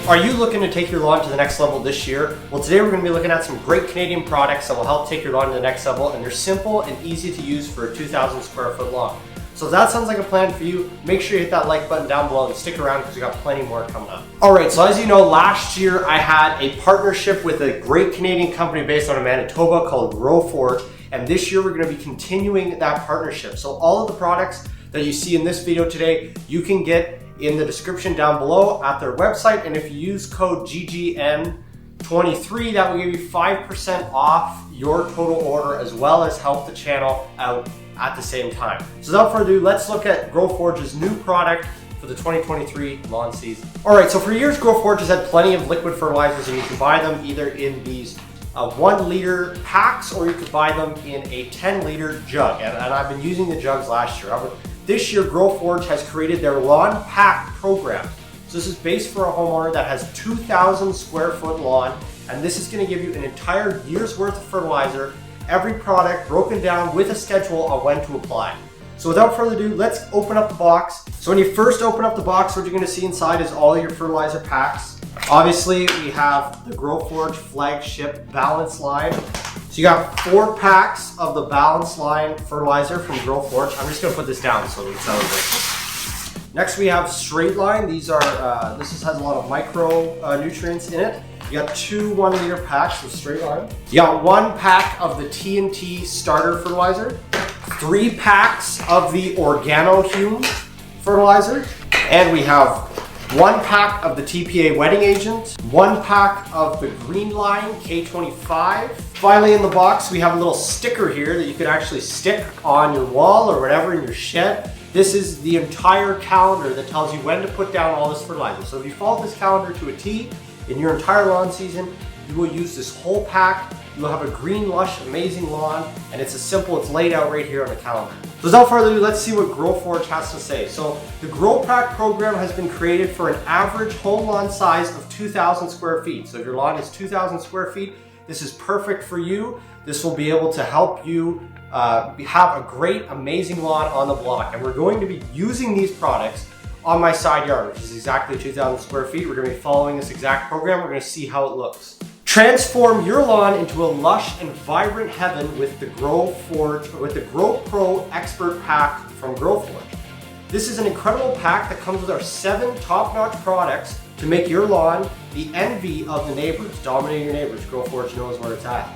Are you looking to take your lawn to the next level this year? Well, today we're going to be looking at some great Canadian products that will help take your lawn to the next level, and they're simple and easy to use for a 2,000 square foot lawn. So if that sounds like a plan for you, make sure you hit that like button down below and stick around because we got plenty more coming up. Alright, so as you know, last year I had a partnership with a great Canadian company based out of Manitoba called Growforge, and this year we're going to be continuing that partnership. So all of the products that you see in this video today, you can get in the description down below at their website, and if you use code GGN23, that will give you 5% off your total order as well as help the channel out at the same time. So without further ado, let's look at Growforge's new product for the 2023 lawn season. Alright, so for years Growforge has had plenty of liquid fertilizers, and you can buy them either in these 1 liter packs or you could buy them in a 10 liter jug, and I've been using the jugs last year. This year, Growforge has created their Lawn Pack program. So this is based for a homeowner that has 2,000 square foot lawn, and this is going to give you an entire year's worth of fertilizer, every product broken down with a schedule on when to apply. So without further ado, let's open up the box. So when you first open up the box, what you're going to see inside is all your fertilizer packs. Obviously, we have the Growforge flagship Balance line. So you got 4 packs of the Balance line fertilizer from Growforge. I'm just going to put this down so it's out of it. Next we have Straight Line. These are this has a lot of micro nutrients in it. You got 2 1 liter packs of Straight Line. You got 1 pack of the TNT starter fertilizer, 3 packs of the Organohume fertilizer, and we have 1 pack of the TPA wetting agent, 1 pack of the Green Line K25. Finally in the box we have a little sticker here that you can actually stick on your wall or whatever in your shed. This is the entire calendar that tells you when to put down all this fertilizer. So if you follow this calendar to a T in your entire lawn season, you will use this whole pack. You'll have a green, lush, amazing lawn, and it's laid out right here on the calendar. So without further ado, let's see what Growforge has to say. So the Grow Pack program has been created for an average home lawn size of 2,000 square feet. So if your lawn is 2,000 square feet, this is perfect for you. This will be able to help you have a great, amazing lawn on the block. And we're going to be using these products on my side yard, which is exactly 2,000 square feet. We're going to be following this exact program. We're going to see how it looks. Transform your lawn into a lush and vibrant heaven with the GrowPro Expert Pack from Growforge. This is an incredible pack that comes with our 7 top-notch products to make your lawn the envy of the neighbors, dominating your neighbors. Growforge knows where it's at.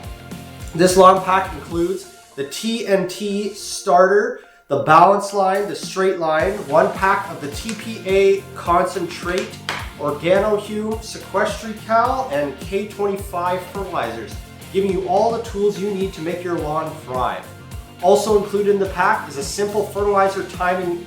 This lawn pack includes the TNT starter, the Balance line, the Straight Line, 1 pack of the TPA concentrate, Organohume, Sequestrical, and K25 fertilizers, giving you all the tools you need to make your lawn thrive. Also included in the pack is a simple fertilizer timing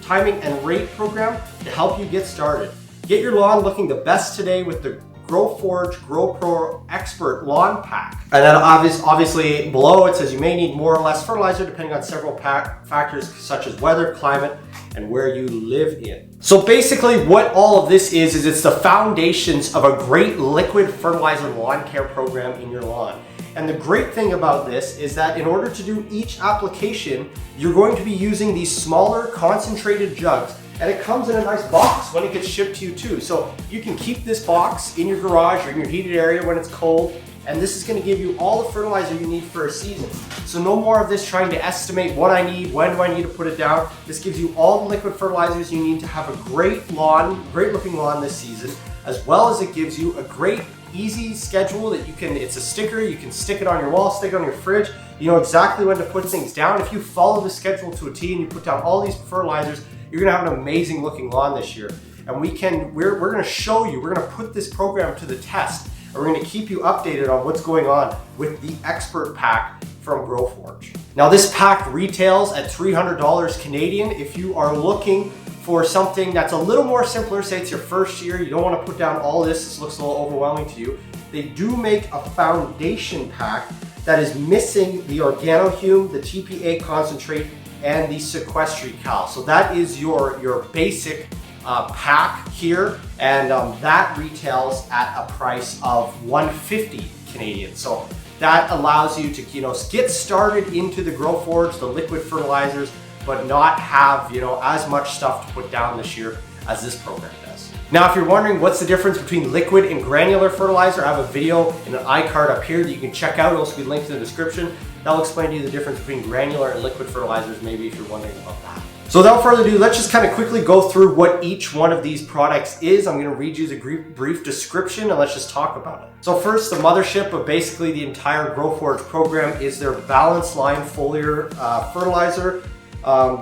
and rate program to help you get started. Get your lawn looking the best today with the Growforge GrowPro Expert Lawn Pack. And then obviously below it says you may need more or less fertilizer depending on several factors such as weather, climate, and where you live in. So basically what all of this is it's the foundations of a great liquid fertilizer lawn care program in your lawn. And the great thing about this is that in order to do each application, you're going to be using these smaller concentrated jugs, and it comes in a nice box when it gets shipped to you too. So you can keep this box in your garage or in your heated area when it's cold, and this is going to give you all the fertilizer you need for a season. So no more of this trying to estimate what I need, when do I need to put it down. This gives you all the liquid fertilizers you need to have a great lawn, great looking lawn this season, as well as it gives you a great easy schedule that it's a sticker, you can stick it on your wall, stick it on your fridge. You know exactly when to put things down. If you follow the schedule to a T and you put down all these fertilizers, you're gonna have an amazing looking lawn this year. And we're gonna show you, we're gonna put this program to the test, and we're gonna keep you updated on what's going on with the Expert Pack from Growforge. Now this pack retails at $300 Canadian. If you are looking for something that's a little more simpler, say it's your first year, you don't want to put down all this looks a little overwhelming to you, they do make a foundation pack that is missing the Organohume, the TPA concentrate, and the Sequestrical. So that is your basic pack here, and that retails at a price of $150 Canadian. So that allows you to get started into the Growforge, the liquid fertilizers, but not have as much stuff to put down this year as this program does. Now, if you're wondering what's the difference between liquid and granular fertilizer, I have a video and an iCard up here that you can check out. It'll also be linked in the description. That'll explain to you the difference between granular and liquid fertilizers, maybe if you're wondering about that. So without further ado, let's just kind of quickly go through what each one of these products is. I'm going to read you the brief description and let's just talk about it. So first, the mothership of basically the entire Growforge program is their balanced line foliar fertilizer.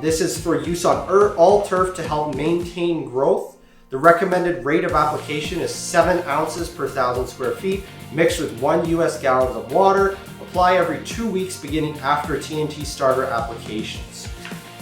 This is for use on all turf to help maintain growth. The recommended rate of application is 7 ounces per 1,000 square feet, mixed with 1 US gallon of water. Apply every 2 weeks beginning after TNT starter applications.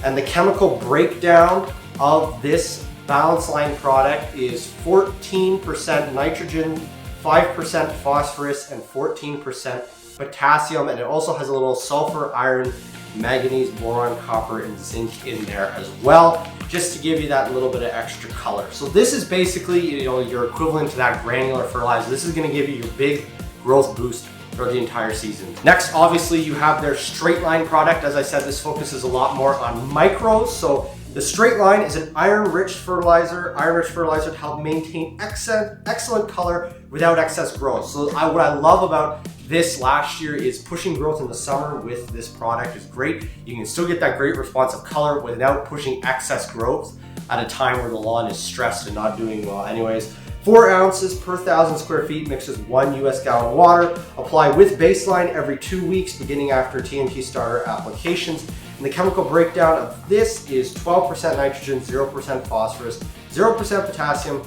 And the chemical breakdown of this balanced line product is 14% nitrogen, 5% phosphorus, and 14% potassium. And it also has a little sulfur, iron, manganese, boron, copper, and zinc in there as well, just to give you that little bit of extra color. So this is basically, your equivalent to that granular fertilizer. This is going to give you your big growth boost for the entire season. Next, obviously, you have their straight line product. As I said, this focuses a lot more on micros. So the straight line is an iron-rich fertilizer to help maintain excellent color without excess growth. So what I love about this last year is pushing growth in the summer with this product is great. You can still get that great responsive color without pushing excess growth at a time where the lawn is stressed and not doing well anyways. 4 ounces per 1,000 square feet mixed with 1 US gallon of water. Apply with baseline every 2 weeks beginning after TNT starter applications. And the chemical breakdown of this is 12% nitrogen, 0% phosphorus, 0% potassium,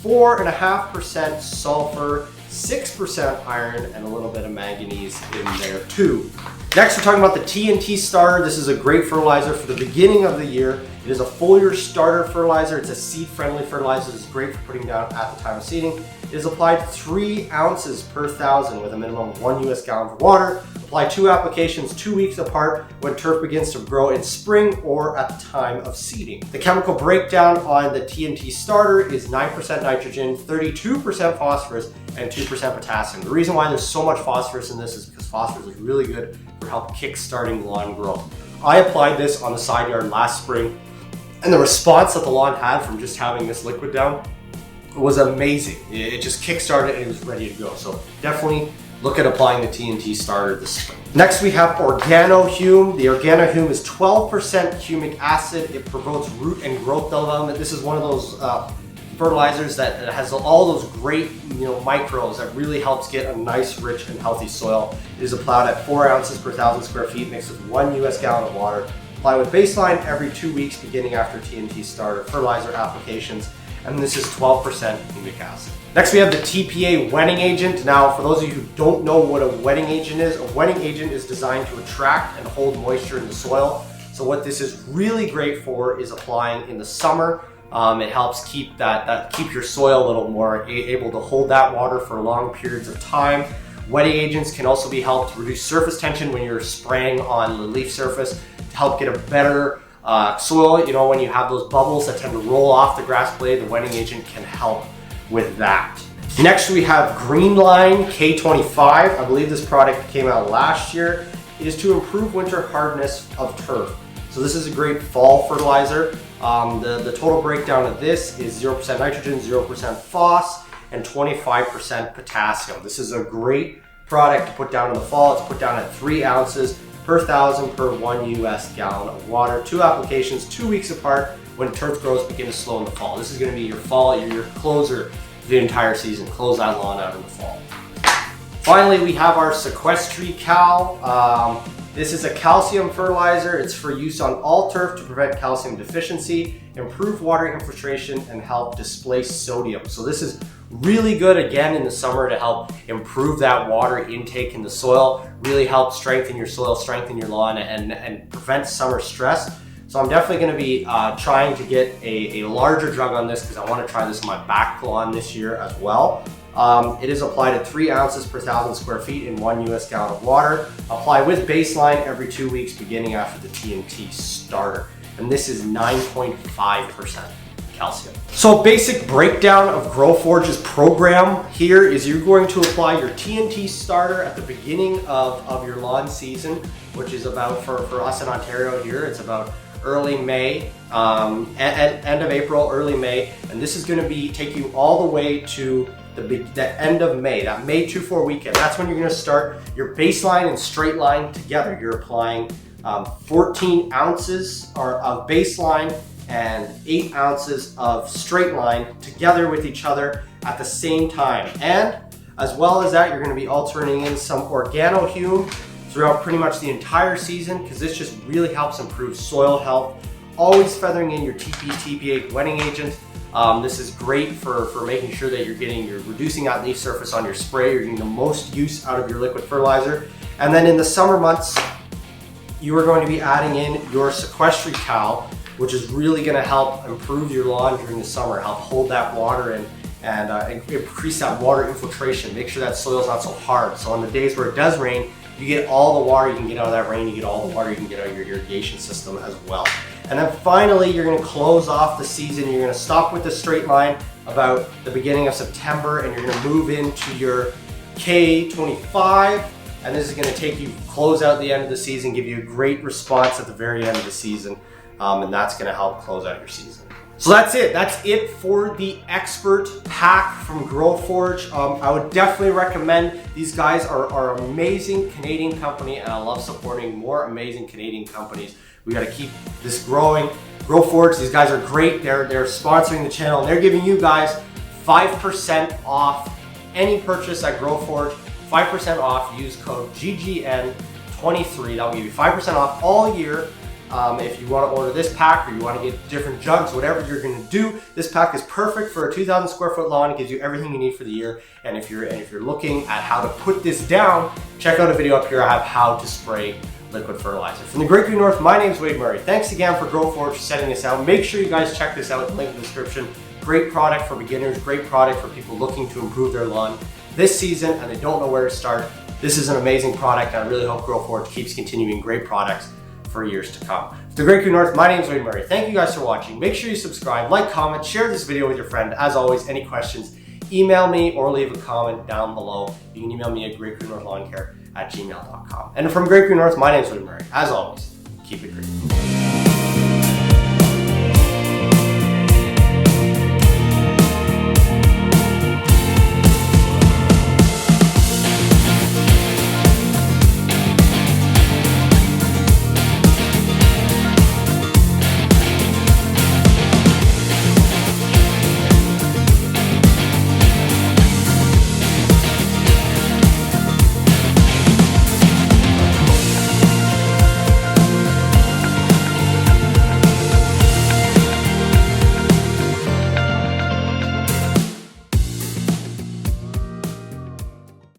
4.5% sulfur, 6% iron, and a little bit of manganese in there too. Next, we're talking about the TNT starter. This is a great fertilizer for the beginning of the year. It is a foliar starter fertilizer. It's a seed-friendly fertilizer. It's great for putting down at the time of seeding. It is applied 3 ounces per 1,000 with a minimum of 1 US gallon of water. Apply 2 applications 2 weeks apart when turf begins to grow in spring or at the time of seeding. The chemical breakdown on the TNT starter is 9% nitrogen, 32% phosphorus, and 2% potassium. The reason why there's so much phosphorus in this is because phosphorus is really good for help kick-starting lawn growth. I applied this on the side yard last spring, and the response that the lawn had from just having this liquid down was amazing. It just kick-started and it was ready to go. So definitely look at applying the TNT starter this spring. Next, we have Organohume. The Organohume is 12% humic acid. It promotes root and growth development. This is one of those fertilizers that has all those great micros that really helps get a nice, rich, and healthy soil. It is applied at 4 ounces per 1,000 square feet mixed with 1 US gallon of water. Apply with baseline every 2 weeks beginning after TNT starter fertilizer applications. And this is 12% humic acid. Next, we have the TPA wetting agent. Now, for those of you who don't know what a wetting agent is, a wetting agent is designed to attract and hold moisture in the soil. So what this is really great for is applying in the summer. It helps keep your soil a little more able to hold that water for long periods of time. Wetting agents can also be helped to reduce surface tension when you're spraying on the leaf surface to help get a better soil. When you have those bubbles that tend to roll off the grass blade, the wetting agent can help with that. Next, we have Greenline K25. I believe this product came out last year. It is to improve winter hardness of turf. So this is a great fall fertilizer. The total breakdown of this is 0% nitrogen, 0% phos, and 25% potassium. This is a great product to put down in the fall. It's put down at 3 ounces per 1,000 per 1 US gallon of water. 2 applications 2 weeks apart when turf growth begin to slow in the fall. This is going to be your fall, your closer for the entire season. Close that lawn out in the fall. Finally, we have our Sequestri Cal. This is a calcium fertilizer. It's for use on all turf to prevent calcium deficiency, improve water infiltration, and help displace sodium. So this is really good again in the summer to help improve that water intake in the soil, really help strengthen your soil, strengthen your lawn, and prevent summer stress. So I'm definitely going to be trying to get a larger jug on this because I want to try this in my back lawn this year as well. It is applied at 3 ounces per 1,000 square feet in 1 US gallon of water. Apply with baseline every 2 weeks beginning after the TNT starter. And this is 9.5% calcium. So basic breakdown of Growforge's program here is you're going to apply your TNT starter at the beginning of your lawn season, which is about, for us in Ontario here, it's about early May end of April, early May, and this is going to take you all the way to the end of May, that May 2-4 weekend. That's when you're going to start your baseline and straight line together. You're applying 14 ounces of baseline and 8 ounces of straight line together with each other at the same time. And as well as that, you're going to be alternating in some organohume throughout pretty much the entire season, because this just really helps improve soil health. Always feathering in your TP, TPA wetting agent. This is great for making sure that you're reducing that leaf surface on your spray. You're getting the most use out of your liquid fertilizer. And then in the summer months, you are going to be adding in your sequestry towel, which is really going to help improve your lawn during the summer, help hold that water in and increase that water infiltration. Make sure that soil's not so hard. So on the days where it does rain, you get all the water you can get out of that rain, you get all the water you can get out of your irrigation system as well. And then finally, you're going to close off the season. You're going to stop with the straight line about the beginning of September, and you're going to move into your K25. And this is going to close out the end of the season, give you a great response at the very end of the season. And that's going to help close out your season. So that's it. That's it for the Expert Pack from Growforge. I would definitely recommend. These guys are an amazing Canadian company, and I love supporting more amazing Canadian companies. We got to keep this growing. Growforge, these guys are great. They're sponsoring the channel, and they're giving you guys 5% off any purchase at Growforge. 5% off. Use code GGN23. That'll give you 5% off all year. If you want to order this pack, or you want to get different jugs, whatever you're going to do, this pack is perfect for a 2,000 square foot lawn. It gives you everything you need for the year. And if you're looking at how to put this down, check out a video up here. I have how to spray liquid fertilizer. From the Great Green North, my name is Wade Murray. Thanks again for Growforge setting this out. Make sure you guys check this out. Link in the description. Great product for beginners. Great product for people looking to improve their lawn this season and they don't know where to start. This is an amazing product, and I really hope Growforge keeps continuing great products for years to come. The Great Green North, my name is Wade Murray. Thank you guys for watching. Make sure you subscribe, like, comment, share this video with your friend. As always, any questions, email me or leave a comment down below. You can email me at greatgreennorthlawncare@gmail.com. And from Great Green North, my name is Wade Murray. As always, keep it green.